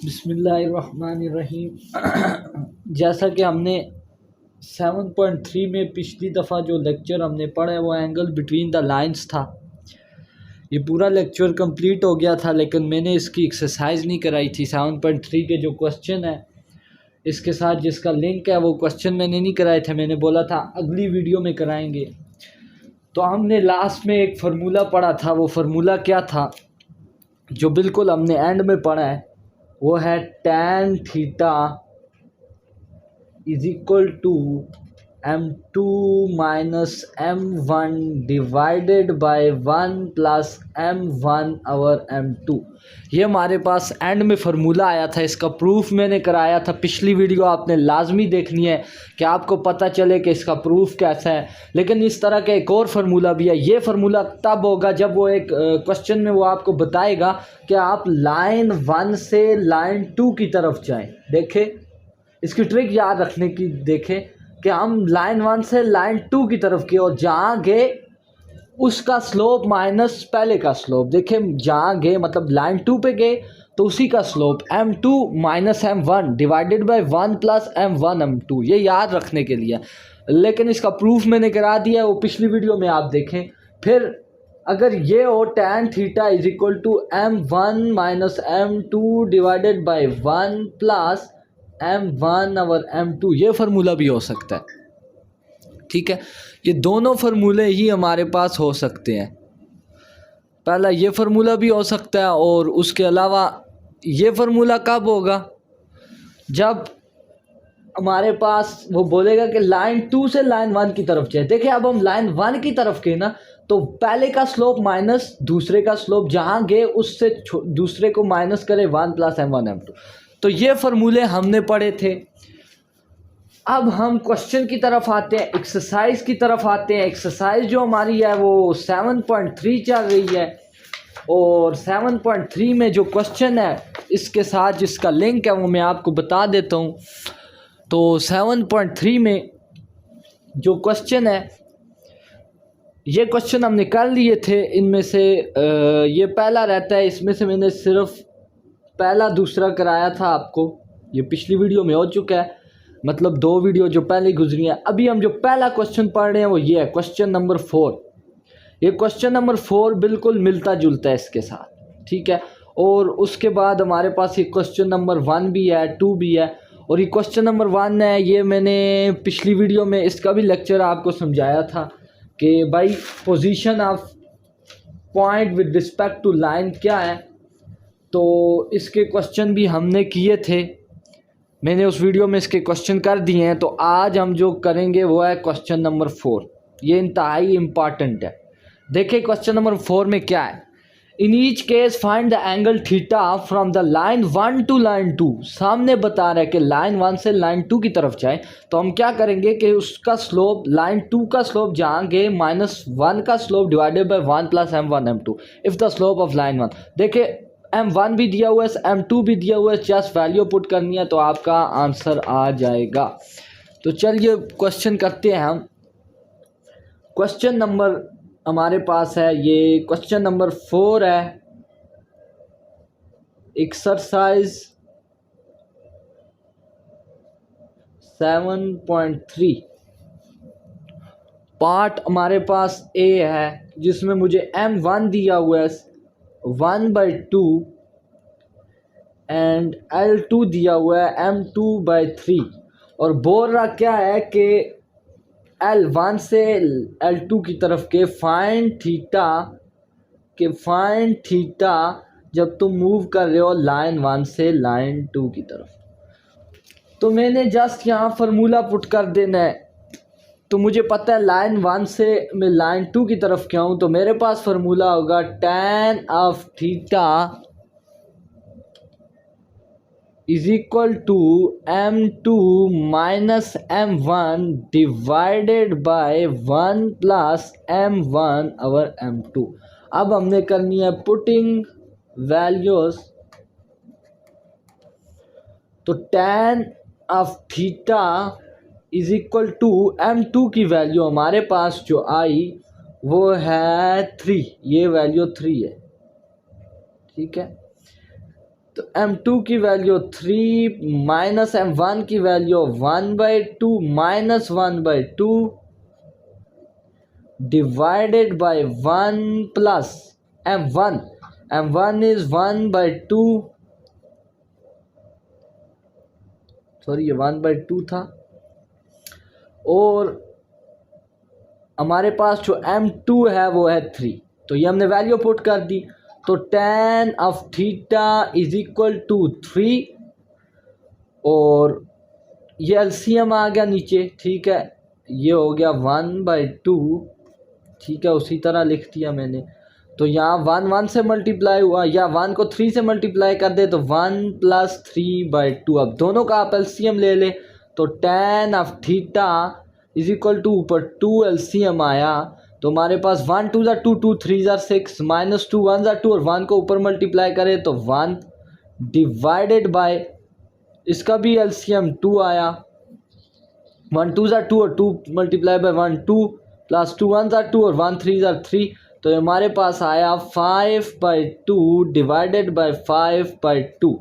बिस्मिल्लाहिर्रहमानिर्रहीम। जैसा कि हमने 7.3 में पिछली दफ़ा जो लेक्चर हमने पढ़ा है वो एंगल बिटवीन द लाइंस था। ये पूरा लेक्चर कंप्लीट हो गया था, लेकिन मैंने इसकी एक्सरसाइज नहीं कराई थी। 7.3 के जो क्वेश्चन है इसके साथ जिसका लिंक है वो क्वेश्चन मैंने नहीं कराए थे। मैंने बोला था अगली वीडियो में कराएंगे। तो हमने लास्ट में एक फ़ार्मूला पढ़ा था। वो फार्मूला क्या था जो बिल्कुल हमने एंड में पढ़ा है? वो है tan theta is equal to m2 minus m1 divided by 1 plus m1 over m2। ये हमारे पास एंड में फार्मूला आया था। इसका प्रूफ मैंने कराया था। पिछली वीडियो आपने लाजमी देखनी है कि आपको पता चले कि इसका प्रूफ कैसा है। लेकिन इस तरह का एक और फार्मूला भी है। ये फार्मूला तब होगा जब वो एक क्वेश्चन में वो आपको बताएगा कि आप लाइन 1 से लाइन 2 की तरफ जाएं। देखें, इसकी ट्रिक याद रखने की देखें कि हम लाइन 1 से लाइन 2 की तरफ गए और जहाँ गए उसका स्लोप माइनस पहले का स्लोप। देखें, जहाँ गए मतलब लाइन 2 पे गए तो उसी का slope m2 minus m1 divided by 1 plus m1 m2। ये याद रखने के लिए। लेकिन इसका प्रूफ मैंने करा दिया है, वो पिछली वीडियो में आप देखें। फिर अगर ये हो tan theta is equal to m1 minus m2 divided by 1 plus m1 over m2, ये फार्मूला भी हो सकता है। ठीक है, ये दोनों फार्मूले ही हमारे पास हो सकते हैं। पहला ये फार्मूला भी हो सकता है और उसके अलावा ये फार्मूला कब होगा? जब हमारे पास वो बोलेगा कि लाइन 2 से लाइन 1 की तरफ जाए। देखिए, अब हम लाइन 1 की तरफ गए ना, तो पहले का स्लोप माइनस दूसरे का स्लोप, जहाँ गए उससे दूसरे को माइनस करे 1 प्लस m1 m2। तो ये फार्मूले हमने पढ़े थे। अब हम क्वेश्चन की तरफ आते हैं, एक्सरसाइज की तरफ आते हैं। एक्सरसाइज जो हमारी है वो 7.3 चल रही है और 7.3 में जो क्वेश्चन है इसके साथ जिसका लिंक है वो मैं आपको बता देता हूँ। तो 7.3 में जो क्वेश्चन है, ये क्वेश्चन हमने कर लिए थे। इनमें से ये पहला रहता है। इसमें से मैंने सिर्फ पहला दूसरा कराया था आपको। ये पिछली वीडियो में हो चुका है, मतलब 2 वीडियो जो पहले गुजरी हैं। अभी हम जो पहला क्वेश्चन पढ़ रहे हैं वो ये है, क्वेश्चन नंबर 4। ये क्वेश्चन नंबर 4 बिल्कुल मिलता जुलता है इसके साथ। ठीक है, और उसके बाद हमारे पास ये क्वेश्चन नंबर 1 भी है, 2 भी है। और ये क्वेश्चन नंबर 1 है, ये मैंने पिछली वीडियो में इसका भी लेक्चर आपको समझाया था कि भाई position of point with respect to line क्या है। तो इसके क्वेश्चन भी हमने किए थे। मैंने उस वीडियो में इसके क्वेश्चन कर दिए हैं। तो आज हम जो करेंगे वो है क्वेश्चन नंबर 4। ये इंतहाई इम्पॉर्टेंट है। देखिए क्वेश्चन नंबर 4 में क्या है। In each case find the angle theta from the line 1 to line 2। सामने बता रहा है कि लाइन 1 से लाइन 2 की तरफ जाए, तो हम क्या करेंगे कि उसका स्लोप, लाइन 2 का स्लोप जहाँ गए माइनस 1 का slope divided by 1 plus m1 m2 if the slope of line 1। देखिए m1 भी दिया हुआ है, m2 भी दिया हुआ है। जस्ट वैल्यू पुट करनी है तो आपका आंसर आ जाएगा। तो चलिए क्वेश्चन करते हैं हम। क्वेश्चन नंबर हमारे पास है, ये क्वेश्चन नंबर 4 है। एक्सरसाइज 7.3 पार्ट हमारे पास ए है, जिसमें मुझे m1 दिया हुआ है 1/2 एंड L2 दिया हुआ है m2/3। और बोल रहा क्या है कि L1 से L2 की तरफ के फाइंड थीटा जब तुम मूव कर रहे हो लाइन 1 से लाइन 2 की तरफ। तो मैंने जस्ट यहाँ फार्मूला पुट कर देना है। तो मुझे पता है लाइन 1 से मैं लाइन 2 की तरफ क्या हूँ, तो मेरे पास फार्मूला होगा tan of theta is equal to m2 minus m1 divided by 1 plus m1 over m2। अब हमने करनी है पुटिंग वैल्यूज। तो tan of theta is equal to m2 की वैल्यू हमारे पास जो आई वो है 3। ये वैल्यू 3 है। ठीक है, तो m2 की वैल्यू 3 माइनस m1 की value 1/2 minus 1/2 divided by 1 plus m1 is 1/2, sorry ये 1/2 था, और हमारे पास जो m2 है वो है 3, तो ये हमने वैल्यू पुट कर दी। तो tan of theta is equal to 3 और ये एलसीएम आ गया नीचे, ठीक है, ये हो गया 1/2, ठीक है, उसी तरह लिख दिया मैंने। तो यहाँ 1 से मल्टीप्लाई हुआ, या 1 को 3 से मल्टीप्लाई कर दे तो 1 प्लस 3/2। अब दोनों का आप एलसीएम ले ले तो tan of theta is equal to ऊपर 2 एलसीएम आया, तो हमारे पास 1 2 ज़ा 2 2 3 ज़ा 6 माइनस 2 1 ज़ा 2 और 1 को ऊपर मल्टीप्लाई करें तो 1 डिवाइडेड बाय इसका भी एलसीएम 2 आया, 1 2 ज़ा 2 और 2 मल्टीप्लाई बाय 1 2 प्लस 2 1 ज़ा 2 और 1 3 ज़ा 3, तो हमारे पास आया 5/2 डिवाइडेड बाय 5/2।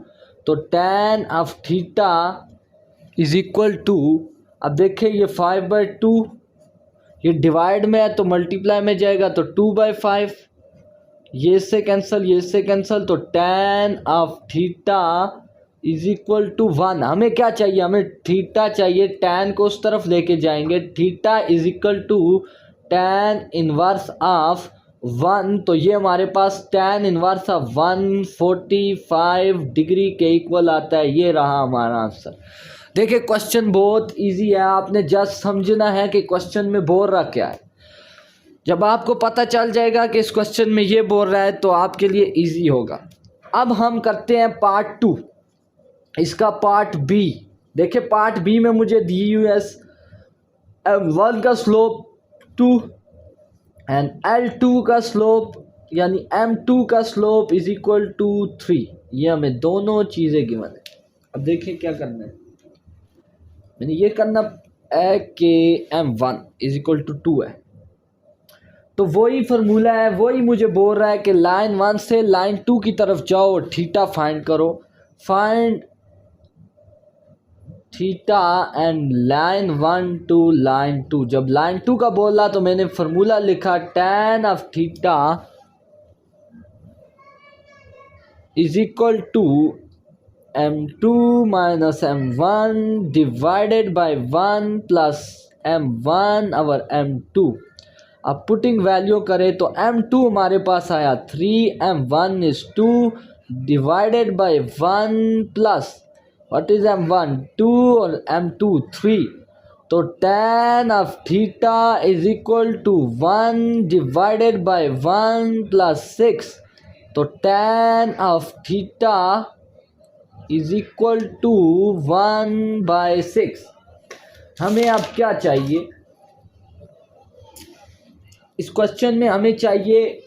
तो tan of theta is equal to, अब देखिए ये 5/2 ये डिवाइड में है तो मल्टीप्लाई में जाएगा तो 2/5, ये इससे कैंसिल ये इससे कैंसिल, तो tan of theta is equal to 1। हमें क्या चाहिए, हमें थीटा चाहिए, tan को उस तरफ लेके जाएंगे, theta is equal to tan inverse of 1, तो ये हमारे पास tan इनवर्स ऑफ 145 डिग्री के इक्वल आता है। ये रहा हमारा आंसर। देखिए क्वेश्चन बहुत इजी है, आपने जस्ट समझना है कि क्वेश्चन में बोल रहा क्या है। जब आपको पता चल जाएगा कि इस क्वेश्चन में ये बोल रहा है तो आपके लिए इजी होगा। अब हम करते हैं पार्ट 2, इसका पार्ट बी। देखिए पार्ट बी में मुझे दी हुई है m1 का स्लोप 2 एंड L2 का स्लोप यानी m2 का स्लोप इज इक्वल टू 3। ये हमें दोनों चीज़ें गिवन है। अब देखिए क्या करना है, मैंने ये करना है कि m1 इज इक्वल टू 2 है, तो वही फार्मूला है, वही मुझे बोल रहा है कि लाइन 1 से लाइन 2 की तरफ जाओ और थीटा फाइंड करो, find theta and line 1 to line 2। जब लाइन 2 का बोला तो मैंने फार्मूला लिखा tan of theta is equal to m2 minus m1 divided by 1 plus m1 और m2। अब पुटिंग वैल्यू करें तो m2 हमारे पास आया 3, m1 is 2 divided by 1 plus what is m1 2 और m2 3, तो tan of theta is equal to 1 divided by 1 plus 6, तो tan of theta is equal to 1/6। हमें अब क्या चाहिए इस क्वेश्चन में, हमें चाहिए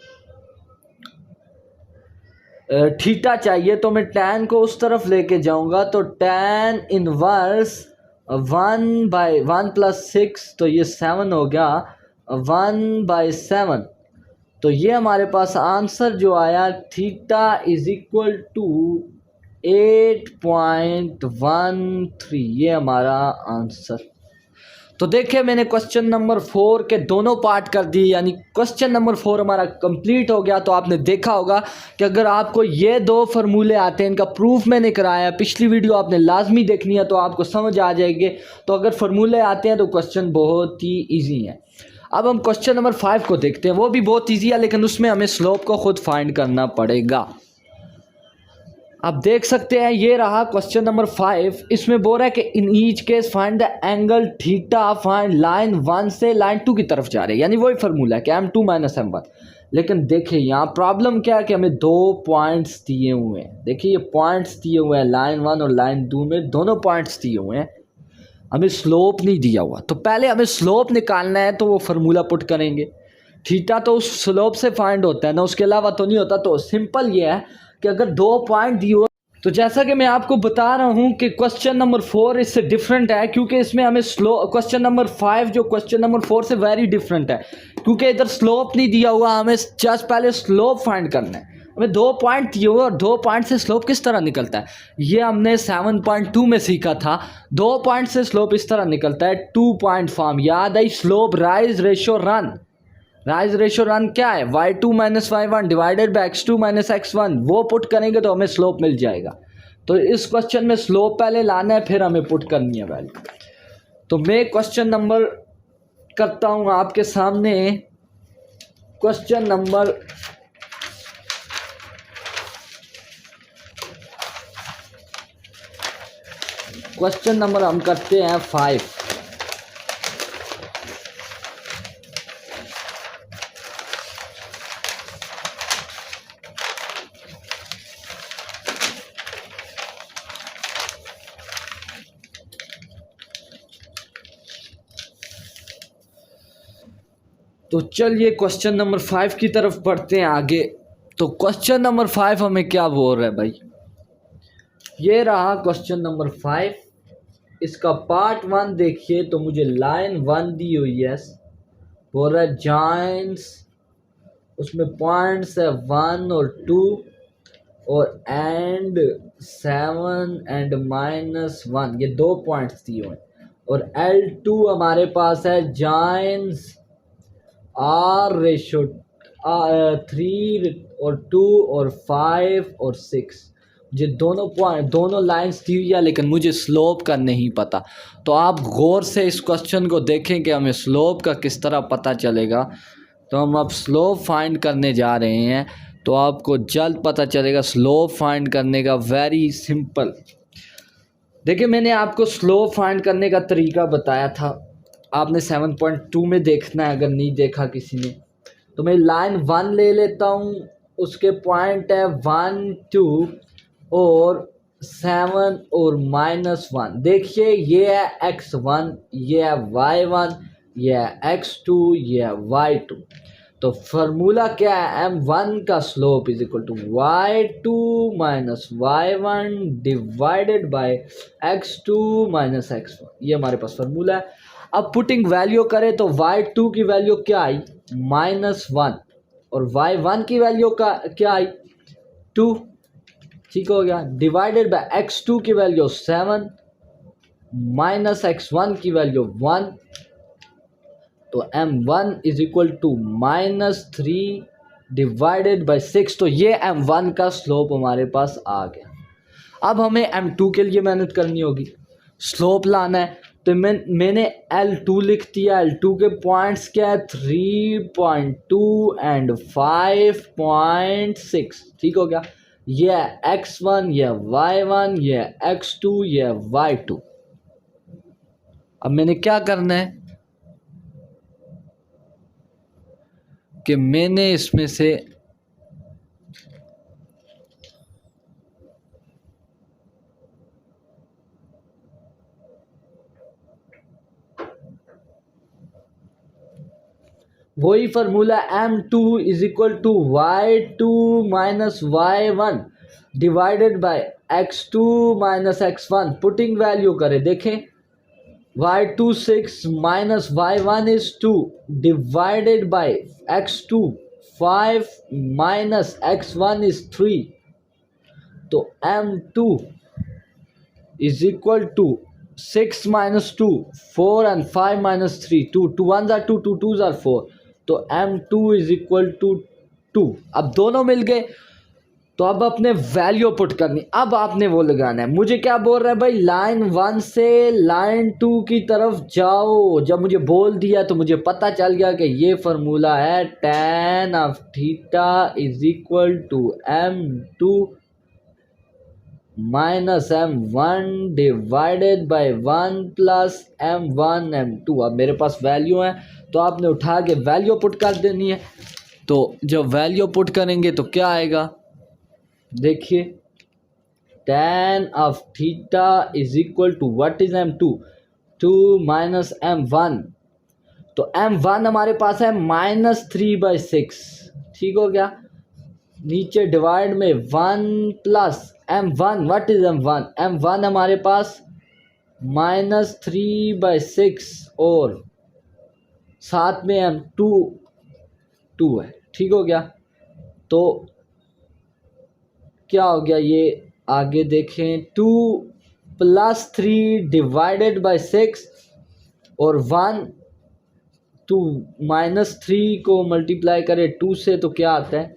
थीटा चाहिए, तो मैं tan को उस तरफ लेके जाऊंगा, तो tan इनवर्स 1/1 प्लस 6, तो ये 7 हो गया 1/7। तो ये हमारे पास आंसर जो आया थीटा इज इक्वल टू 8.13, ये हमारा आंसर। तो देखिए मैंने क्वेश्चन नंबर 4 के दोनों पार्ट कर दिए, यानी क्वेश्चन नंबर 4 हमारा कंप्लीट हो गया। तो आपने देखा होगा कि अगर आपको ये 2 फार्मूले आते हैं, इनका प्रूफ मैंने कराया, पिछली वीडियो आपने लाजमी देखनी है तो आपको समझ आ जाएंगे। तो अगर फार्मूले आते हैं तो क्वेश्चन बहुत ही ईजी है। अब हम क्वेश्चन नंबर 5 को देखते हैं, वो भी बहुत ईजी है लेकिन उसमें हमें स्लोप को खुद फाइंड करना पड़ेगा। आप देख सकते हैं ये रहा क्वेश्चन नंबर 5। इसमें बोल रहा है कि इन each case find the angle theta find line 1 से लाइन 2 की तरफ जा रहे हैं, यानी वही फार्मूला है कि m2 माइनस m1। लेकिन देखिए यहाँ प्रॉब्लम क्या है कि हमें 2 पॉइंट्स दिए हुए हैं। देखिए ये पॉइंट्स दिए हुए हैं, लाइन 1 और लाइन 2 में दोनों पॉइंट्स दिए हुए हैं, हमें स्लोप नहीं दिया हुआ। तो पहले हमें स्लोप निकालना है, तो वो फार्मूला पुट करेंगे। थीटा तो उस स्लोप से फाइंड होता है ना, उसके अलावा तो नहीं होता। तो सिंपल ये है कि अगर 2 पॉइंट दिए हो, तो जैसा कि मैं आपको बता रहा हूं कि क्वेश्चन नंबर 4 इससे डिफरेंट है, क्योंकि इसमें हमें क्वेश्चन नंबर 5 जो क्वेश्चन नंबर 4 से वेरी डिफरेंट है, क्योंकि इधर स्लोप नहीं दिया हुआ, हमें जस्ट पहले स्लोप फाइंड करना है। हमें 2 पॉइंट दिए हुए और 2 पॉइंट से स्लोप किस तरह निकलता है, ये हमने 7.2 में सीखा था। 2 पॉइंट से स्लोप इस तरह निकलता है, 2 पॉइंट फॉर्म। याद आई, slope rise ratio run. Rise ratio run क्या है, y2 minus y1 divided by x2 minus x1। वो पुट करेंगे तो हमें स्लोप मिल जाएगा। तो इस क्वेश्चन में स्लोप पहले लाना है, फिर हमें पुट करनी है वैल्यू। तो मैं क्वेश्चन नंबर करता हूँ आपके सामने। क्वेश्चन नंबर हम करते हैं 5। तो चलिए क्वेश्चन नंबर 5 की तरफ बढ़ते हैं आगे। तो क्वेश्चन नंबर 5 हमें क्या बोल रहा है भाई, ये रहा क्वेश्चन नंबर 5। इसका पार्ट 1 देखिए तो मुझे लाइन 1 दी हुई है, बोल रहा है जॉइंस, उसमें पॉइंट्स है 1 और 2 और एंड 7 एंड -1, ये 2 पॉइंट्स दिए हुए हैं। और L2 हमारे पास है जॉइंस आर रेशो 3 और 2 और 5 और 6। ये दोनों लाइंस दी हुई है, लेकिन मुझे स्लोप का नहीं पता। तो आप गौर से इस क्वेश्चन को देखें कि हमें स्लोप का किस तरह पता चलेगा। तो हम अब स्लोप फाइंड करने जा रहे हैं, तो आपको जल्द पता चलेगा स्लोप फाइंड करने का। Very simple. देखिए, मैंने आपको स्लोप फाइंड करने का तरीका बताया था, आपने 7.2 में देखना है अगर नहीं देखा किसी ने। तो मैं लाइन 1 ले लेता हूँ, उसके पॉइंट है 1 2 और 7 और -1। देखिए, ये है x1, ये है y1, ये है x2, ये है y2। तो फार्मूला क्या है, m1 का slope is equal to y2 minus y1 divided by x2 minus x1। ये हमारे पास फार्मूला है। अब पुटिंग वैल्यू करें तो y2 की वैल्यू क्या आई, -1, और y1 की वैल्यू का क्या आई, 2। ठीक हो गया। डिवाइडेड बाय x2 की वैल्यू 7 माइनस x1 की वैल्यू 1। तो m1 is equal to -3 divided by 6। तो ये m1 का स्लोप हमारे पास आ गया। अब हमें m2 के लिए मेहनत करनी होगी, स्लोप लाना है। तो मैंने L2 लिख दिया। L2 के पॉइंट्स क्या है, 3.2 एंड 5.6। ठीक हो गया। ये है x1, ये है y1, ये है x2, ये है y2। अब मैंने क्या करना है कि मैंने इसमें से वही formula m2 is equal to y2 minus y1 divided by x2 minus x1। Putting value करें, देखें, y2 6 minus y1 is 2 divided by x2 5 minus x1 is 3। तो m2 is equal to 6 minus 2 4 and 5 minus 3 2 2 1 are 2 2 2 are 4। तो m2 is equal to 2। अब दोनों मिल गए, तो अब अपने वैल्यू पुट करनी। अब आपने वो लगाना है, मुझे क्या बोल रहा है भाई, लाइन 1 से लाइन 2 की तरफ जाओ। जब मुझे बोल दिया तो मुझे पता चल गया कि ये फार्मूला है tan of theta is equal to m2 minus m1 divided by 1 plus m1 m2। अब मेरे पास वैल्यू है, तो आपने उठा के वैल्यू पुट कर देनी है। तो जब वैल्यू पुट करेंगे तो क्या आएगा, देखिए, tan of theta is equal to what is m2, 2 minus m1। तो m1 हमारे पास है -3/6। ठीक हो गया। नीचे डिवाइड में 1 plus m1, what is m1, m1 हमारे पास -3/6 और साथ में m2 2 है। ठीक हो गया। तो क्या हो गया ये, आगे देखें, 2 + 3 डिवाइडेड बाय 6 और 1 2 -3 को मल्टीप्लाई करें 2 से तो क्या आता है,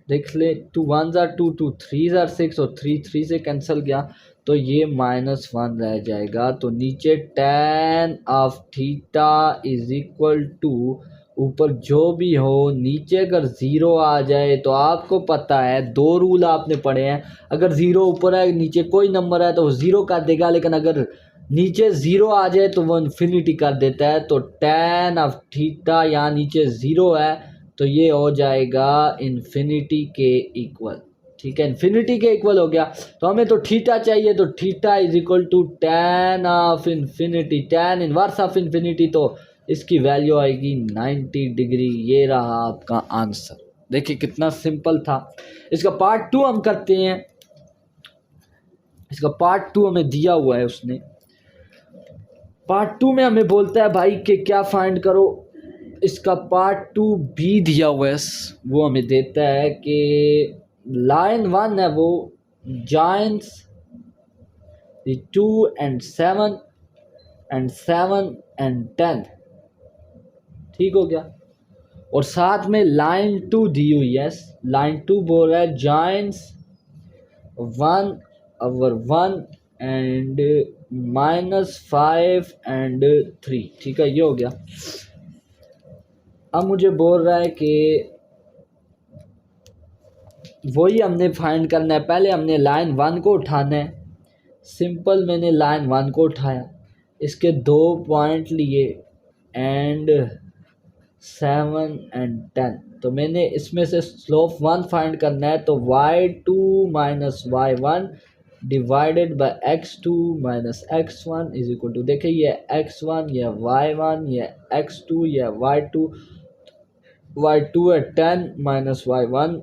देख ले, 2 1 ज़ा 2 2 3 ज़ा 6 और 3 3 से कैंसिल गया तो ये -1 रह जाएगा। तो नीचे tan of theta is equal to, ऊपर जो भी हो नीचे अगर ज़ीरो आ जाए तो आपको पता है दो रूल आपने पढ़े हैं, अगर ज़ीरो ऊपर है नीचे कोई नंबर है तो वो ज़ीरो कर देगा, लेकिन अगर नीचे ज़ीरो आ जाए तो वो इन्फिनिटी कर देता है। तो tan ऑफ थीटा यहाँ नीचे ज़ीरो है तो ये हो जाएगा इन्फिनिटी के इक्वल, ठीक है, इन्फिनिटी के इक्वल हो गया। तो हमें तो थीटा चाहिए, तो theta is equal to tan of infinity, tan inverse of infinity, तो इसकी वैल्यू आएगी 90 डिग्री। ये रहा आपका आंसर। देखिए कितना सिंपल था। इसका पार्ट 2 हम करते हैं। इसका पार्ट 2 हमें दिया हुआ है उसने। पार्ट 2 में हमें बोलता है भाई कि क्या फाइंड करो। इसका पार्ट 2 भी दिया हुआ है, वो हमें देता है कि लाइन 1 है वो जॉइंस 2 and 7 and 7 and 10, ठीक हो गया। और साथ में लाइन 2 दी हुई है, लाइन 2 बोल रहा है जॉइंस 1 over 1 and -5 and 3, ठीक है, ये हो गया। अब मुझे बोल रहा है कि वही हमने फाइंड करना है। पहले हमने लाइन 1 को उठाना है। सिंपल, मैंने लाइन 1 को उठाया, इसके 2 पॉइंट लिए एंड 7 and 10, तो मैंने इसमें से स्लोप 1 फाइंड करना है। तो y2 - y1 divided by x2 - x1 is equal to, देखिए ये x1, ये y1, ये x2, ये y2, y2 है 10 - y1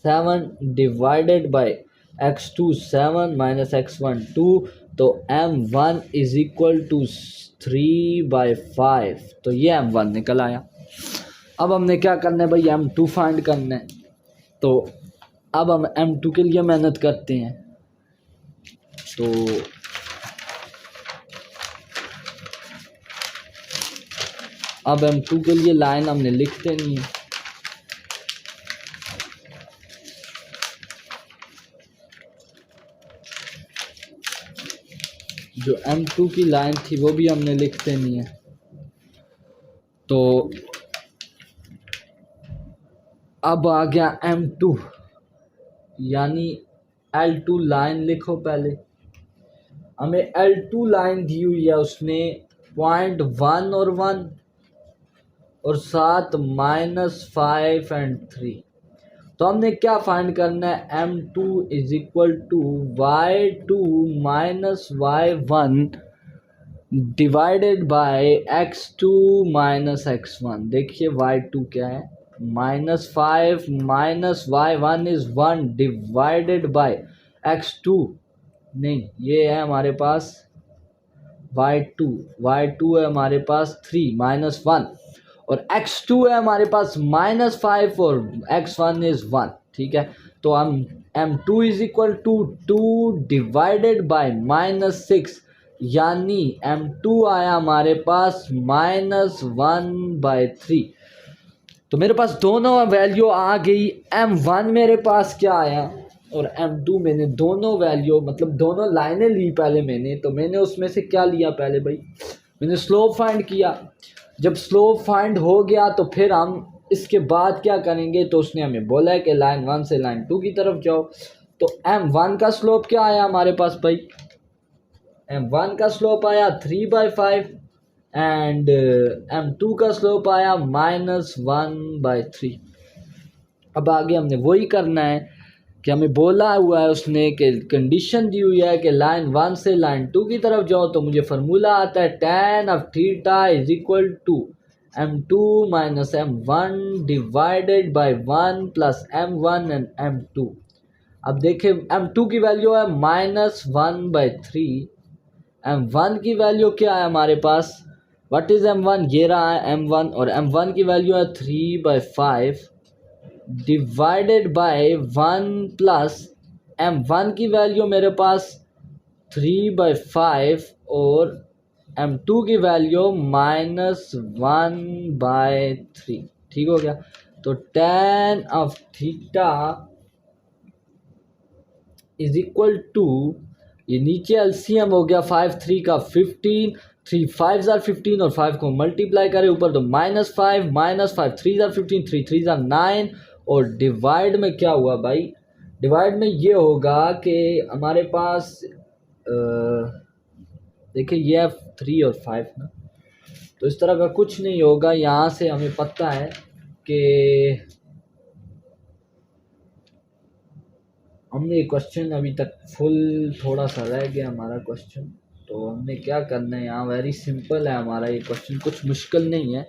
7 divided by x2 7 - x1 2, तो m1 इज इक्वल टू 3/5, तो ये m1 निकल आया। अब हमने क्या करना है भाई, m2 फाइंड करना है। तो अब हम m2 के लिए मेहनत करते हैं। तो अब m2 के लिए लाइन हमने लिखते नहीं है। जो m2 की लाइन थी वो भी हमने लिखते नहीं है। तो अब आ गया m2, यानी L2 लाइन लिखो। पहले हमें L2 लाइन दी हुई है, उसने 0.1 और 1 और साथ -5 and 3। तो हमने क्या फाइंड करना है, m2 is equal to y2 - y1 divided by x2 - x1। देखिए y2 क्या है, -5 - y1 is 1 divided by x2, नहीं ये है हमारे पास y2 है हमारे पास 3 -1 और x2 है हमारे पास -5 और x1 इज 1, ठीक है। तो हम m2 is equal to 2 divided by -6, यानी m2 आया हमारे पास -1/3। तो मेरे पास दोनों वैल्यू आ गई। m1 मेरे पास क्या आया और m2 मैंने दोनों वैल्यू, मतलब दोनों लाइनें ली पहले मैंने। तो मैंने उसमें से क्या लिया, पहले भाई मैंने स्लोप फाइंड किया। जब स्लोप फाइंड हो गया तो फिर हम इसके बाद क्या करेंगे, तो उसने हमें बोला है कि लाइन 1 से लाइन 2 की तरफ जाओ। तो m1 का स्लोप क्या आया हमारे पास भाई, m1 का स्लोप आया 3/5 एंड m2 का स्लोप आया -1/3। अब आगे हमने वही करना है कि हमें बोला हुआ है उसने कि कंडीशन दी हुई है कि लाइन 1 से लाइन 2 की तरफ जाओ। तो मुझे फार्मूला आता है tan of theta is equal to m2 - m1 divided by 1 + m1 and m2। अब देखें m2 की वैल्यू है -1/3, m1 की वैल्यू क्या है हमारे पास, व्हाट इज m1, ये रहा है m1, और m1 की वैल्यू है 3/5 डिवाइडेड बाय 1 प्लस m1 की वैल्यू मेरे पास 3/5 और m2 की वैल्यू -1/3। ठीक हो गया। तो tan of theta is equal to, ये नीचे एलसीएम हो गया 5 3 का 15, 3 5 15 और 5 को मल्टीप्लाई करें ऊपर तो -5 -5 3 15 3 3 9 और डिवाइड में क्या हुआ भाई, डिवाइड में ये होगा कि हमारे पास देखिए ये है 3 और 5 ना, तो इस तरह का कुछ नहीं होगा। यहाँ से हमें पता है कि हमने ये क्वेश्चन अभी तक फुल, थोड़ा सा रह गया हमारा क्वेश्चन, तो हमने क्या करना है यहाँ, वेरी सिंपल है हमारा ये क्वेश्चन, कुछ मुश्किल नहीं है।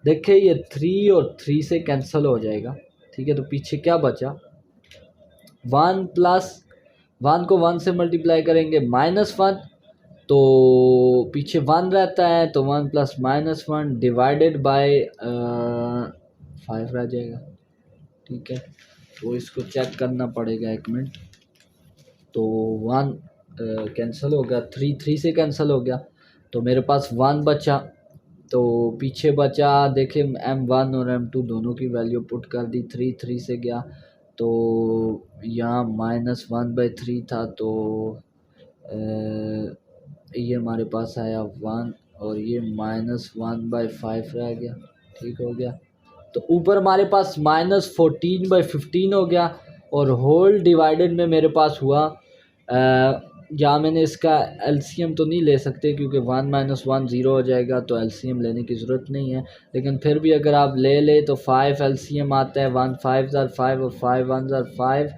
देखिए ये 3 और 3 से कैंसिल हो जाएगा। ठीक है, तो पीछे क्या बचा, 1 प्लस 1 को 1 से मल्टीप्लाई करेंगे -1, तो पीछे 1 रहता है तो 1 प्लस -1 डिवाइडेड बाय 5 रह जाएगा। ठीक है, तो इसको चेक करना पड़ेगा, 1 मिनट। तो 1 कैंसिल हो गया, 3 3 से कैंसिल हो गया, तो मेरे पास 1 बचा। तो पीछे बचा देखिए m1 और m2 दोनों की वैल्यू पुट कर दी, 3 3 से गया, तो यहाँ -1/3 था, तो ये हमारे पास आया 1 और ये -1/5 रह गया। ठीक हो गया। तो ऊपर हमारे पास -14/15 हो गया और होल डिवाइडेड में मेरे पास हुआ, यहाँ मैंने इसका एलसीएम तो नहीं ले सकते क्योंकि 1 - 1 0 हो जाएगा, तो एलसीएम लेने की ज़रूरत नहीं है, लेकिन फिर भी अगर आप ले ले तो 5 एलसीएम आता है, 1 5 ज़र 5 और 5 1 ज़र 5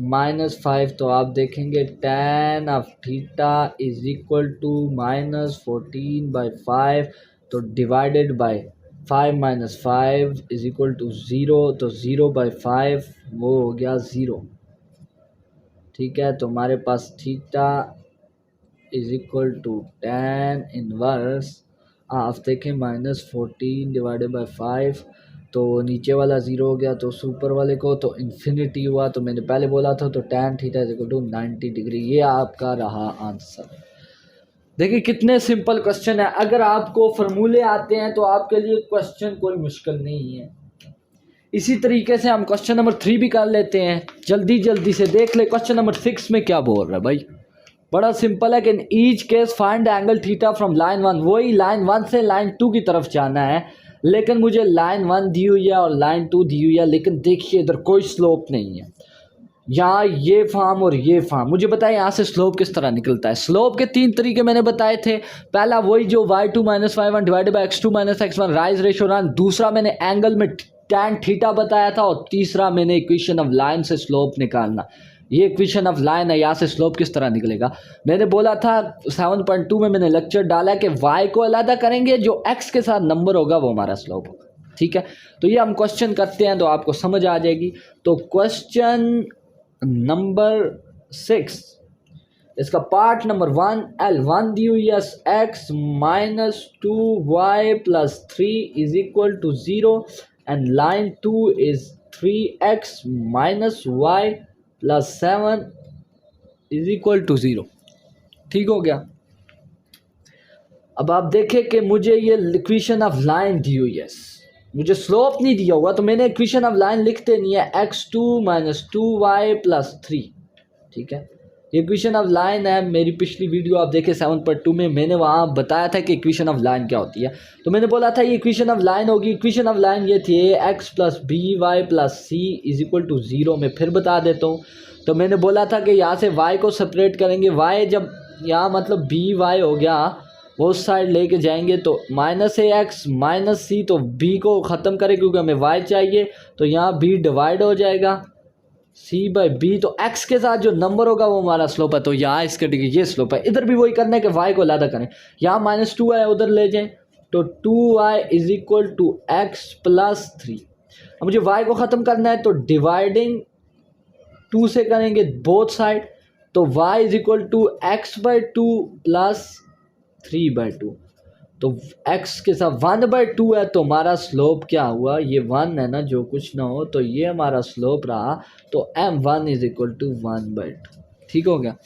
-5, तो आप देखेंगे tan of theta is equal to -14/5, तो divided by 5 - 5 is equal to 0, तो 0/5 वो हो गया 0। ठीक है, तो हमारे पास theta is equal to tan inverse आप देखें -14 डिवाइडेड बाय 5, तो नीचे वाला 0 हो गया, तो ऊपर वाले को तो इन्फिनिटी हुआ, तो मैंने पहले बोला था, तो tan theta is equal to 90 degree. ये आपका रहा आंसर। देखिए कितने सिंपल क्वेश्चन है, अगर आपको फार्मूले आते हैं तो आपके लिए क्वेश्चन कोई मुश्किल नहीं है। इसी तरीके से हम क्वेश्चन नंबर 3 भी कर लेते हैं, जल्दी जल्दी से देख ले। क्वेश्चन नंबर 6 में क्या बोल रहा है भाई, बड़ा सिंपल है कि इन each case find angle theta from line 1, वही लाइन 1 से लाइन 2 की तरफ जाना है, लेकिन मुझे लाइन 1 दी हुई है और लाइन 2 दी हुई है, लेकिन देखिए इधर कोई स्लोप नहीं है, यहाँ ये फार्म और ये फार्म। मुझे बताए यहाँ से स्लोप किस तरह निकलता है। स्लोप के 3 तरीके मैंने बताए थे, पहला वही जो y2 - y1 divided by x2 - x1 rise ratio run, दूसरा मैंने एंगल में tan थीटा बताया था, और तीसरा मैंने इक्वेशन ऑफ लाइन से स्लोप निकालना। ये इक्वेशन ऑफ लाइन है, यहाँ से स्लोप किस तरह निकलेगा। मैंने बोला था 7.2 में मैंने लेक्चर डाला है कि y को अलग करेंगे, जो x के साथ नंबर होगा वो हमारा स्लोप होगा। ठीक है, तो ये हम क्वेश्चन करते हैं तो आपको समझ आ जाएगी। तो क्वेश्चन नंबर 6, इसका पार्ट नंबर 1, L1 दी हुई है x - 2y + 3 is equal to 0 and line 2 is 3x - y + 7 is equal to 0। ठीक हो गया। अब आप देखें कि मुझे ये इक्वेशन ऑफ लाइन दी हुई है, मुझे स्लोप नहीं दिया हुआ, तो मैंने इक्वेशन ऑफ लाइन लिखते नहीं है, x2 - 2y + 3। ठीक है, ये इक्वेशन ऑफ लाइन है। मेरी पिछली वीडियो आप देखें 7.2 में मैंने वहाँ बताया था कि इक्वेशन ऑफ लाइन क्या होती है, तो मैंने बोला था ये इक्वेशन ऑफ लाइन होगी। इक्वेशन ऑफ लाइन ये थी x + by + c is equal to 0। मैं फिर बता देता हूँ, तो मैंने बोला था कि यहाँ से y को सेपरेट करेंगे, y जब यहाँ मतलब by हो गया वो उस साइड लेके जाएंगे, तो -ax - c, तो b को ख़त्म करें क्योंकि हमें y चाहिए, तो यहाँ b डिवाइड हो जाएगा c/b, तो x के साथ जो नंबर होगा वो हमारा स्लोप है, तो यहाँ इसके ये स्लोप है। इधर भी वही करना है कि y को अलग करें, यहाँ -2 है उधर ले जाएं, तो 2y is equal to x + 3। अब मुझे y को ख़त्म करना है, तो डिवाइडिंग 2 से करेंगे बोथ साइड, तो y is equal to x/2 + 3/2। तो x के साथ 1/2 है, तो हमारा स्लोप क्या हुआ, ये 1 है ना, जो कुछ ना हो तो ये हमारा स्लोप रहा, तो m1 इज इक्वल टू 1/2। ठीक हो गया।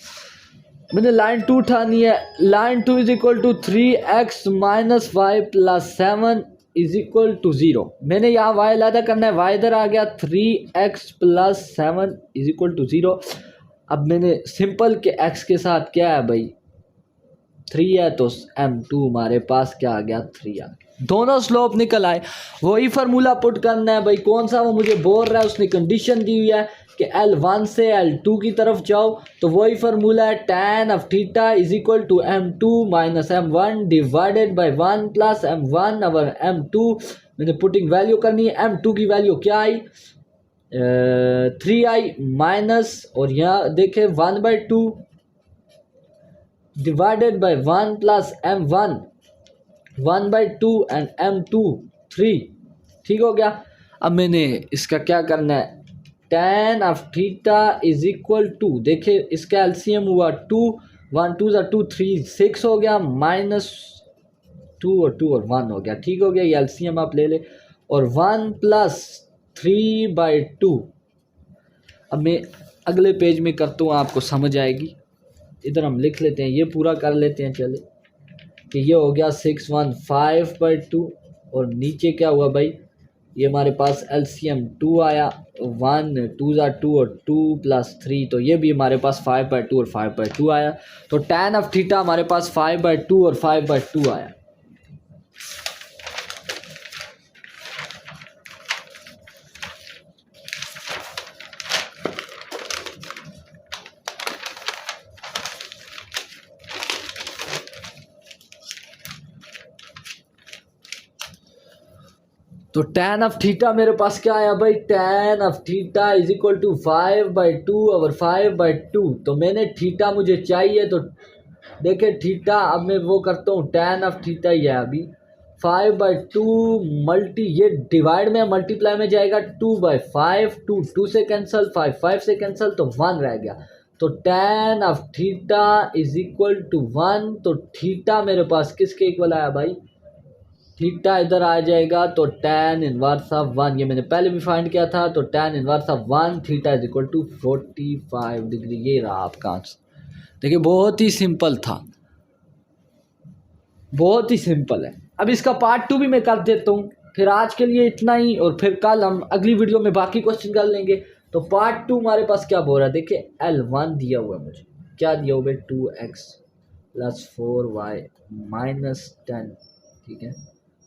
मैंने लाइन 2 उठानी है। Line 2 is equal to 3x minus y plus 7 is equal to 0। मैंने यहाँ y अलग करना है, y इधर आ गया, 3x plus 7 is equal to 0। अब मैंने सिंपल के x के साथ क्या है भाई, 3 है, तो m2 हमारे पास क्या आ गया, 3 आ गया। दोनों स्लोप निकल आए। वही फार्मूला पुट करना है भाई, कौन सा वो मुझे बोल रहा है, उसने कंडीशन दी हुई है कि L1 से L2 की तरफ जाओ, तो वही फार्मूला है tan of theta is equal to m2 minus m1 divided by 1 plus m1 over m2। मैंने पुटिंग वैल्यू करनी है, m2 की वैल्यू क्या आई, 3 आई माइनस, और यहाँ देखे 1/2 divided by 1 plus m1 1/2 and m2 3। ठीक हो गया। अब मैंने इसका क्या करना है, tan of theta is equal to, देखिए इसका एलसीएम हुआ 2, 1 2 2 3 6 हो गया, माइनस 2 और 2 और 1 हो गया। ठीक हो गया, ये एलसीएम आप ले ले, और 1 प्लस 3/2। अब मैं अगले पेज में करता हूँ, आपको समझ आएगी। इधर हम लिख लेते हैं, ये पूरा कर लेते हैं चले, कि ये हो गया 615/2, और नीचे क्या हुआ भाई, ये हमारे पास एलसीएम 2 आया, 1 2 2 और 2 प्लस 3, तो ये भी हमारे पास 5/2 और 5/2 आया। तो tan ऑफ थीटा हमारे पास 5/2 और 5/2 आया। तो tan ऑफ थीटा मेरे पास क्या आया भाई, tan of theta is equal to 5/2 over 5/2। तो मैंने थीटा मुझे चाहिए, तो देखिए थीटा, अब मैं वो करता हूँ, tan ऑफ थीटा ये अभी 5/2 मल्टी, ये डिवाइड में मल्टीप्लाई में जाएगा 2/5, 2 2 से कैंसिल, 5 5 से कैंसिल, तो 1 रह गया। तो tan of theta is equal to 1। तो थीटा मेरे पास किसके इक्वल आया भाई, थीटा इधर आ जाएगा, तो tan इनवर्स ऑफ 1, ये मैंने पहले भी फाइंड किया था, तो tan inverse of 1 theta is equal to 45 degree. ये रहा आपका आंसर। देखिए बहुत ही सिंपल था, बहुत ही सिंपल है। अब इसका पार्ट 2 भी मैं कर देता हूँ। फिर आज के लिए इतना ही, और फिर कल हम अगली वीडियो में बाकी क्वेश्चन कर लेंगे। तो पार्ट 2 हमारे पास क्या बोल रहा है, देखिए L1 दिया हुआ है मुझे, क्या दिया हुआ है, 2x प्लस 4y माइनस 10, ठीक है,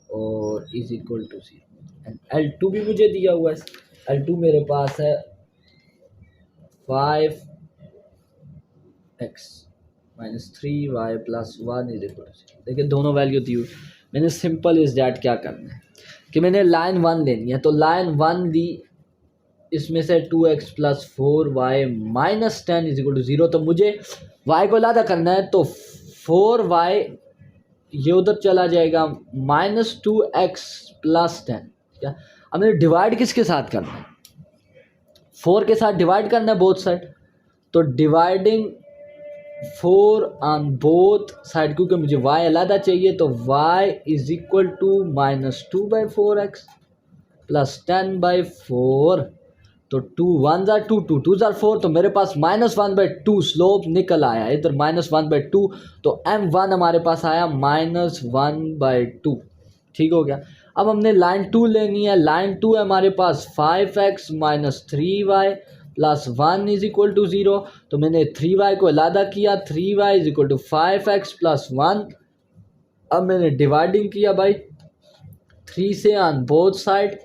और is equal to 0। And L2 भी मुझे दिया हुआ है, L2 मेरे पास है 5x minus 3y plus 1 is equal to 0। देखिए दोनों वैल्यू दी हुई। मैंने सिंपल इज डैट क्या करना है कि मैंने लाइन 1 लेनी है, तो लाइन 1 दी, इसमें से 2x plus 4y minus 10 is equal to 0। तो मुझे y को लादा करना है, तो 4y ये उधर चला जाएगा, माइनस 2x प्लस 10। क्या, अब मैंने डिवाइड किसके साथ करना है, 4 के साथ डिवाइड करना है बोथ साइड। तो डिवाइडिंग 4 ऑन बोथ साइड, क्योंकि मुझे y अलग चाहिए, तो y is equal to minus 2/4x plus 10/4। तो 2 1 ज़ा 2 2 2 ज़ा 4, तो मेरे पास माइनस 1/2 स्लोप निकल आया इधर, माइनस 1/2। तो m1 हमारे पास आया माइनस 1/2। ठीक हो गया। अब हमने लाइन 2 लेनी है। लाइन 2 है हमारे पास 5x minus 3y plus 1 is equal to 0। तो मैंने 3y को अलग किया, 3y is equal to 5x plus 1। अब मैंने डिवाइडिंग किया भाई 3 से ऑन बोथ साइड।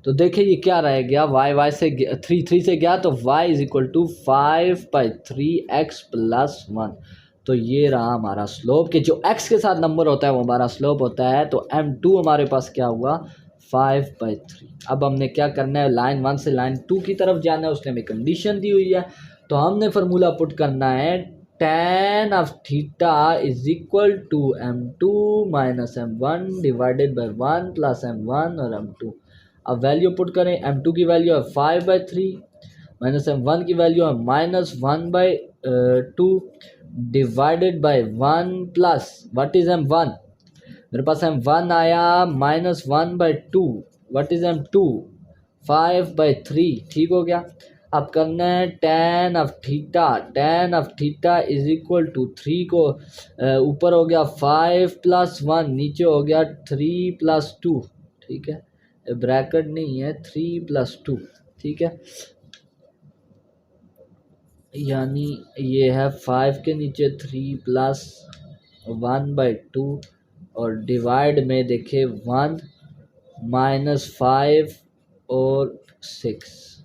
तो देखिए ये क्या रह गया, y से 3 से गया, तो y is equal to 5/3x plus 1। तो ये रहा हमारा स्लोप, कि जो x के साथ नंबर होता है वो हमारा स्लोप होता है। तो m2 हमारे पास क्या हुआ, 5/3। अब हमने क्या करना है, लाइन 1 से लाइन 2 की तरफ जाना है, उसने हमें कंडीशन दी हुई है। तो हमने फार्मूला पुट करना है, tan of theta is equal to m2 minus m1 divided by 1 plus m1 और m2। अब वैल्यू पुट करें, m2 की वैल्यू है 5/3 माइनस m1 की वैल्यू है minus 1/2 divided by 1 plus, what is m1, मेरे पास m1 आया -1/2। What is m2? 5/3। ठीक हो गया। अब करना है tan of theta. tan of theta is equal to 3 को ऊपर हो गया 5 + 1, नीचे हो गया 3 + 2। ठीक है, ब्रैकेट नहीं है, 3 + 2। ठीक है, यानी ये है 5 के नीचे 3 + 1/2 और डिवाइड में देखे 1 -5 और 6।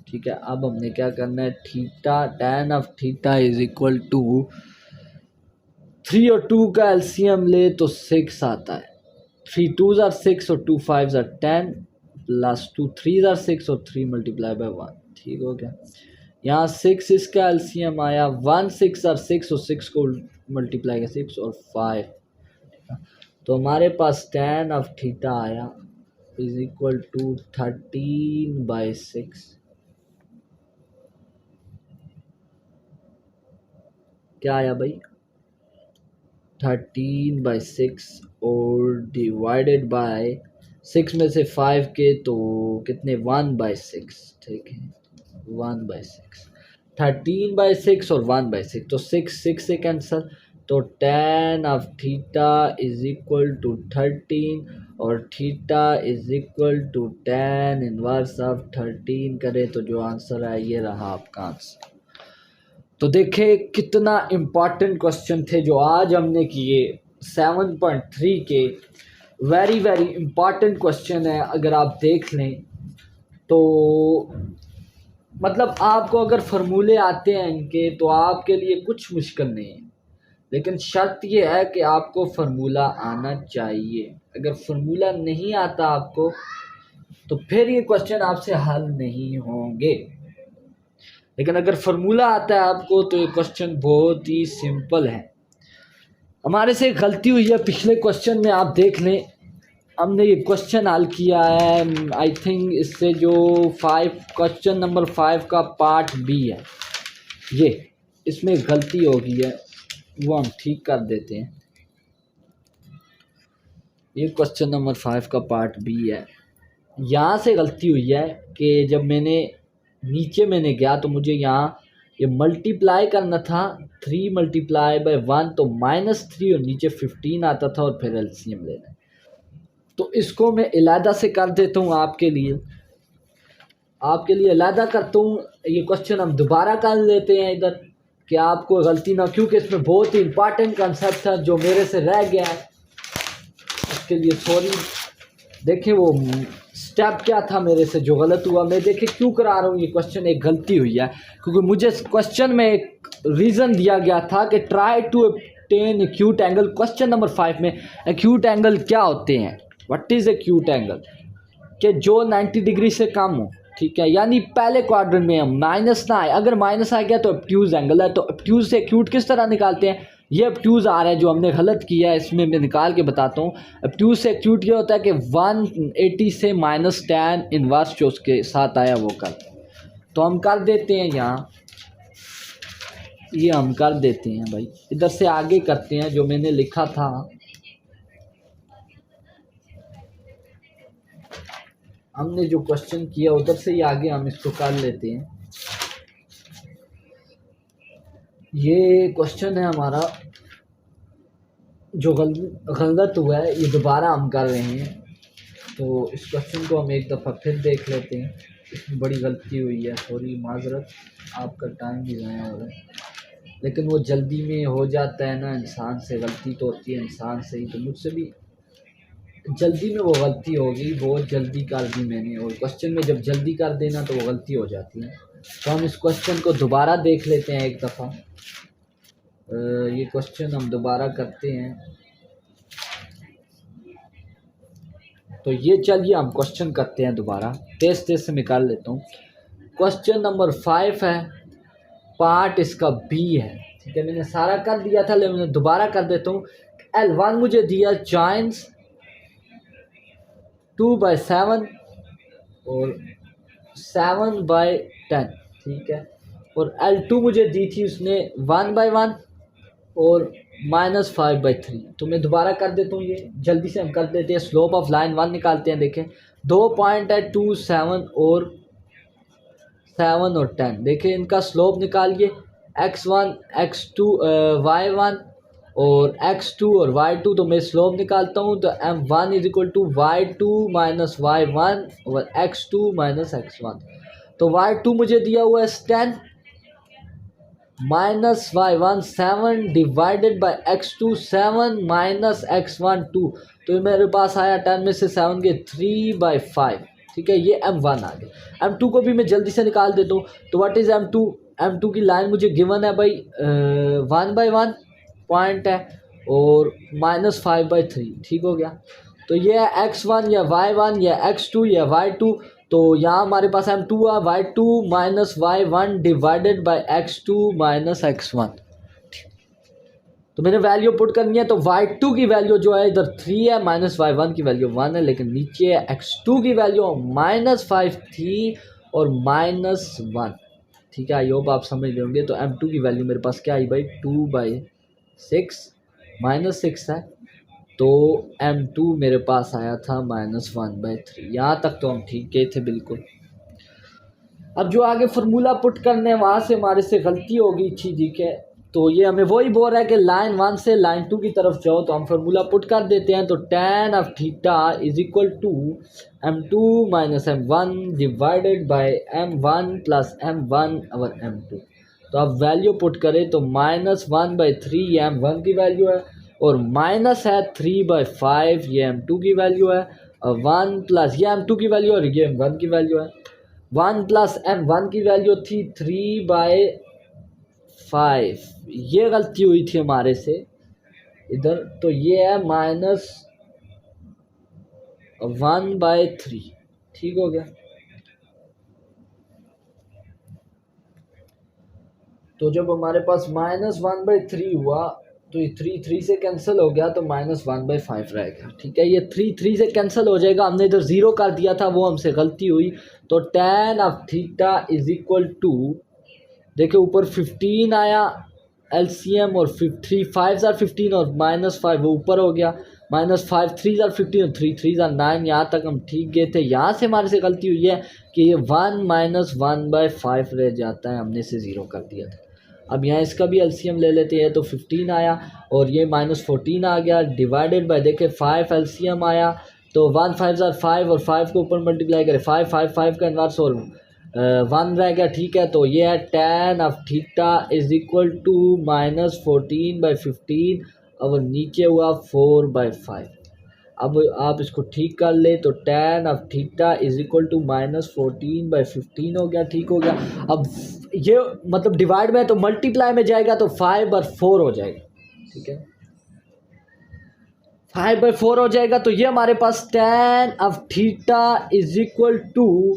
ठीक है, अब हमने क्या करना है, theta tan of theta is equal to 3 और 2 का एलसीएम ले तो 6 आता है। 3 2s are 6 और 2 5s are 10 plus 2 3s are 6 और 3 × 1। ठीक हो गया। यहाँ 6 इसका एलसीएम आया 1 6 और 6 और 6 को मल्टीप्लाई किया 6 और 5। तो हमारे पास tan ऑफ थीटा आया इज इक्वल टू 13/6। क्या आया भाई? 13/6 और डिवाइडेड बाय 6 में से 5 के तो कितने 1/6। ठीक है, 1/6। 13/6 और 1/6 तो 6 से कैंसल। तो tan of theta is equal to 13 और theta is equal to tan inverse of 13 करें तो जो आंसर है ये रहा आपका आंसर। तो देखे कितना इम्पॉर्टेंट क्वेश्चन थे जो आज हमने किए। 7.3 के वेरी वेरी इम्पॉर्टेंट क्वेश्चन है। अगर आप देख लें तो मतलब आपको अगर फार्मूले आते हैं इनके तो आपके लिए कुछ मुश्किल नहीं है, लेकिन शर्त ये है कि आपको फार्मूला आना चाहिए। अगर फार्मूला नहीं आता आपको तो फिर ये क्वेश्चन आपसे हल नहीं होंगे, लेकिन अगर फार्मूला आता है आपको तो ये क्वेश्चन बहुत ही सिंपल है। हमारे से गलती हुई है पिछले क्वेश्चन में, आप देख लें हमने ये क्वेश्चन हल किया है। आई थिंक इससे जो 5 क्वेश्चन नंबर 5 का पार्ट बी है, ये इसमें गलती हो गई है, वो हम ठीक कर देते हैं। ये क्वेश्चन नंबर 5 का पार्ट बी है। यहाँ से गलती हुई है कि जब नीचे मैंने गया तो मुझे यहाँ ये मल्टीप्लाई करना था 3 × 1 तो -3 और नीचे 15 आता था और फिर एलसीएम लेना। तो इसको मैं इलादा से कर देता हूँ आपके लिए इलादा करता हूँ। ये क्वेश्चन हम दोबारा कर लेते हैं इधर कि आपको गलती ना, क्योंकि इसमें बहुत ही इंपॉर्टेंट कंसेप्ट था जो मेरे से रह गया है, उसके लिए सॉरी। देखें वो स्टेप क्या था मेरे से जो गलत हुआ, मैं देखें क्यों करा रहा हूँ ये क्वेश्चन। एक गलती हुई है क्योंकि मुझे क्वेश्चन में एक रीज़न दिया गया था कि try to obtain acute angle. Question number 5 में एक्यूट एंगल क्या होते हैं, व्हाट इज़ एक्यूट एंगल, कि जो 90 डिग्री से कम हो। ठीक है, यानी पहले क्वाड्रेंट में हम माइनस ना आए, अगर माइनस आ गया तो ऑब्ट्यूज एंगल है। तो ऑब्ट्यूज से एक्यूट किस तरह निकालते हैं, ये ऑब्ट्यूज आ रहा है जो हमने गलत किया है, इसमें मैं निकाल के बताता हूँ। ऑब्ट्यूज से एक्यूट ये होता है कि 180 से -tan इनवर्स जो उसके साथ आया वो कर, तो हम कर देते हैं यहाँ, ये हम कर देते हैं भाई। इधर से आगे करते हैं जो मैंने लिखा था, हमने जो क्वेश्चन किया उधर से ही आगे हम इसको कर लेते हैं। ये क्वेश्चन है हमारा जो गलत हुआ है, ये दोबारा हम कर रहे हैं। तो इस क्वेश्चन को हम एक दफ़ा फिर देख लेते हैं। इसमें बड़ी गलती हुई है, सॉरी, माजरत, आपका टाइम भी ज़ाया हो रहा है, लेकिन वो जल्दी में हो जाता है ना, इंसान से गलती तो होती है इंसान से ही। तो मुझसे भी जल्दी में वो गलती होगी, बहुत जल्दी कर दी मैंने, और क्वेश्चन में जब जल्दी कर देना तो वो गलती हो जाती है। तो हम इस क्वेश्चन को दोबारा देख लेते हैं एक दफ़ा। ये क्वेश्चन हम दोबारा करते हैं। तो ये चलिए हम क्वेश्चन करते हैं दोबारा, तेज तेज से निकाल लेता हूँ। क्वेश्चन नंबर 5 है, पार्ट इसका बी है। ठीक है, मैंने सारा कर दिया था लेकिन मैं दोबारा कर देता हूँ। L1 मुझे दिया जॉइंस 2/7 और 7/10। ठीक है, और L2 मुझे दी थी उसने 1/1 और -5/3। तो मैं दोबारा कर देता हूँ, ये जल्दी से हम कर देते हैं। स्लोप ऑफ लाइन 1 निकालते हैं। देखें 2 पॉइंट है 2, 7 और 10। देखिए इनका स्लोप निकालिए, x1 x2 y1 और x2 और y2। तो मैं स्लोप निकालता हूँ, तो m1 is equal to y2 minus y1 और x2 माइनस x1। तो y2 मुझे दिया हुआ है 10 minus y1 7 divided by x2 7 minus x1 2। तो ये मेरे पास आया 10 में से 7 के 3/5। ठीक है, ये m1 आ गया। m2 को भी मैं जल्दी से निकाल देता हूँ। तो व्हाट इज m2? m2 की लाइन मुझे गिवन है भाई 1/1 पॉइंट है और -5/3। ठीक हो गया। तो ये है x1 या y1 या x2 या y2। तो यहाँ हमारे पास m2 है y2 minus y1 divided by x2 minus x1। तो मैंने वैल्यू पुट करनी है। तो y2 की वैल्यू जो है इधर 3 है, माइनस y1 की वैल्यू 1 है, लेकिन नीचे है x2 की वैल्यू -5 थी और -1। ठीक है, आई होप आप समझ रहे होंगे। तो m2 की वैल्यू मेरे पास क्या आई भाई 2/6 -6 है। तो m2 मेरे पास आया था -1/3। यहाँ तक तो हम ठीक गए थे बिल्कुल। अब जो आगे फार्मूला पुट करने हैं वहाँ से हमारे से गलती हो गई थी। ठीक है, तो ये हमें वही बोल रहा है कि लाइन 1 से लाइन 2 की तरफ जाओ। तो हम फार्मूला पुट कर देते हैं। तो tan of theta is equal to m2 minus m1 divided by m1 plus m1 और m2। तो अब वैल्यू पुट करें तो -1/3 ये m1 की वैल्यू है और माइनस है 3/5 ये m2 की वैल्यू है और 1 प्लस ये m2 की वैल्यू और ये m1 की वैल्यू है। 1 प्लस m1 की वैल्यू थी 3/5। ये गलती हुई थी हमारे से इधर। तो ये है -1/3। ठीक हो गया। तो जब हमारे पास -1/3 हुआ तो ये 3 से कैंसिल हो गया तो -1/5 रह गया। ठीक है, ये 3 से कैंसिल हो जाएगा। हमने इधर 0 कर दिया था, वो हमसे गलती हुई। तो tan of theta is equal to, देखिए ऊपर 15 आया LCM और 3 5 are 15 और -5 वो ऊपर हो गया। -5 3 are 15 और 3 3 are 9। यहाँ तक हम ठीक गए थे। यहाँ से हमारे से गलती हुई है कि ये 1 -1/5 रह जाता है, हमने से 0 कर दिया था। अब यहाँ इसका भी LCM ले लेते हैं। तो 15 आया और ये -14 आ गया डिवाइडेड बाय, देखे 5 LCM आया। तो 1 5 are 5 और 5 को ऊपर मल्टीप्लाई करें 5 5 5 का इन्वर्स और 1 रह गया। ठीक है, तो ये है tan of theta is equal to -14/15 और नीचे हुआ 4/5। अब आप इसको ठीक कर ले तो tan of theta is equal to -14/15 हो गया। ठीक हो गया। अब ये मतलब डिवाइड में तो मल्टीप्लाई में जाएगा तो 5/4 हो जाएगा। ठीक है, 5/4 हो जाएगा। तो ये हमारे पास tan of theta is equal to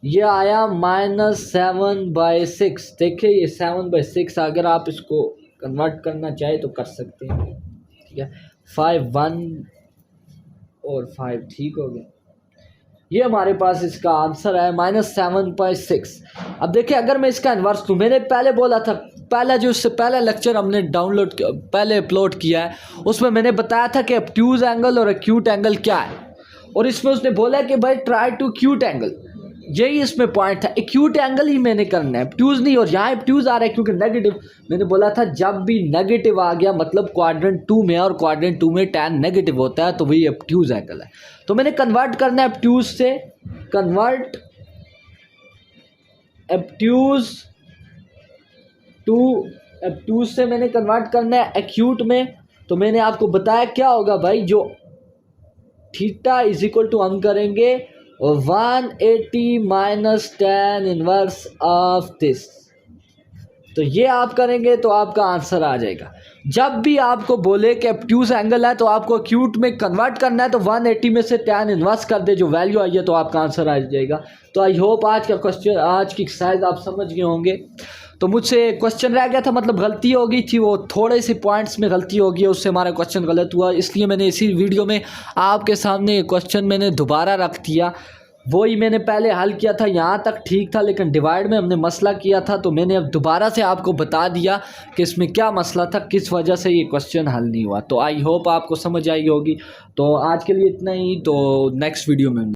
ये आया -7/6। देखिए ये 7/6, अगर आप इसको कन्वर्ट करना चाहे तो कर सकते हैं। ठीक है, 5 1 और 5। ठीक हो गया। ये हमारे पास इसका आंसर है -7/6। अब देखिए अगर मैं इसका इन्वर्स लूँ, मैंने पहले बोला था, पहला जो इससे पहला लेक्चर हमने पहले अपलोड किया है उसमें मैंने बताया था कि ऑब्ट्यूज एंगल और एक्यूट एंगल क्या है। और इसमें उसने बोला कि भाई ट्राई टू एक्यूट एंगल, यही इसमें पॉइंट था। एक्यूट एंगल ही मैंने करना है, ऑब्ट्यूज नहीं। और यहाँ ऑब्ट्यूज आ रहा है क्योंकि नेगेटिव। मैंने बोला था जब भी नेगेटिव आ गया मतलब क्वाड्रेंट 2 में, और क्वाड्रेंट 2 में tan नेगेटिव होता है तो वही ऑब्ट्यूज एंगल है। तो मैंने कन्वर्ट करना है ऑब्ट्यूज से, ऑब्ट्यूज से मैंने कन्वर्ट करना है एक्यूट में। तो मैंने आपको बताया क्या होगा भाई, जो थीटा इज इक्वल टू हम करेंगे 180 minus tan inverse of this. तो ये आप करेंगे तो आपका आंसर आ जाएगा। जब भी आपको बोले कि ऑब्ट्यूज एंगल है तो आपको एक्यूट में कन्वर्ट करना है तो 180 में से tan इनवर्स कर दे, जो वैल्यू आई है तो आपका आंसर आ जाएगा। तो आई होप आज का क्वेश्चन, आज की एक्सरसाइज आप समझ गए होंगे। तो मुझसे क्वेश्चन रह गया था, मतलब गलती हो गई थी, वो थोड़े से पॉइंट्स में गलती हो गई, उससे हमारा क्वेश्चन गलत हुआ, इसलिए मैंने इसी वीडियो में आपके सामने क्वेश्चन मैंने दोबारा रख दिया। वही मैंने पहले हल किया था, यहाँ तक ठीक था, लेकिन डिवाइड में हमने मसला किया था, तो मैंने अब दोबारा से आपको बता दिया कि इसमें क्या मसला था, किस वजह से ये क्वेश्चन हल नहीं हुआ। तो आई होप आपको समझ आई होगी। तो आज के लिए इतना ही, तो नेक्स्ट वीडियो में